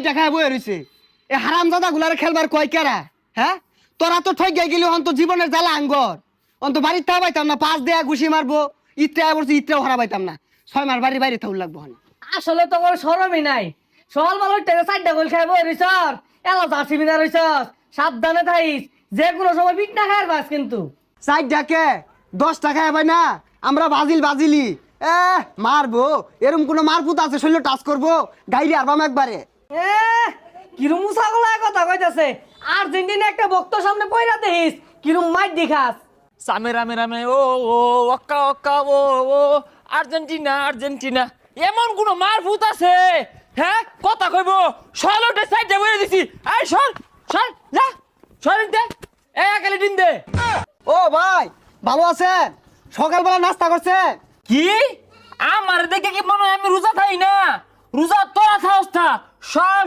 টাকা বয়ে রইছে এ হারামজাদা গুলারে খেলবার কয় কেরা হ্যাঁ তোরা তো ঠই গেলি হন তো জীবনের জ্বালা আঙ্গর অন্ত বাড়িতে থাকা পাইতাম না 5 দেয়া ঘুষি মারবো ইত্রা বলছি ইত্রাও হারা পাইতাম না 6 মাস বাড়ি থাউল লাগবো হন আসলে তো কোনো শরমই নাই সকাল বেলা টেনে 4টা গোল খাইব রিসর এলা জার্সি বিনা রইছস সাবধানে থাইস যে কোনো সময় পিট না খাইর বাস কিন্তু সাইড ডাকে 10 টাকা ভাই না আমরা বাজিলি মারবো এরম কোনো মারপুত আছে শৈল টাচ করবো গাইরি আরবাম একবারে এ কিরম মুসাগলায় কথা কইতাছে আর্জেন্টিনা একটা ভক্ত সামনে পয়রা দেখিস কিরম মাইট দেখাস সামে রামে রামে ও ও ওক্কা ওক্কা ও ও আর্জেন্টিনা আর্জেন্টিনা এমন কোন মার ভূত আছে হ্যাঁ কথা কইব সরলটে সাইডে বইরে দিছি এই সর সর যা সরিন দে এই একালে দিন দে ও ভাই ভালো আছেন সকালবেলা নাস্তা করছেন কি আমার দেখে কি মনে হয় আমি রোজা থাই না রোজা তোরা থাকস সব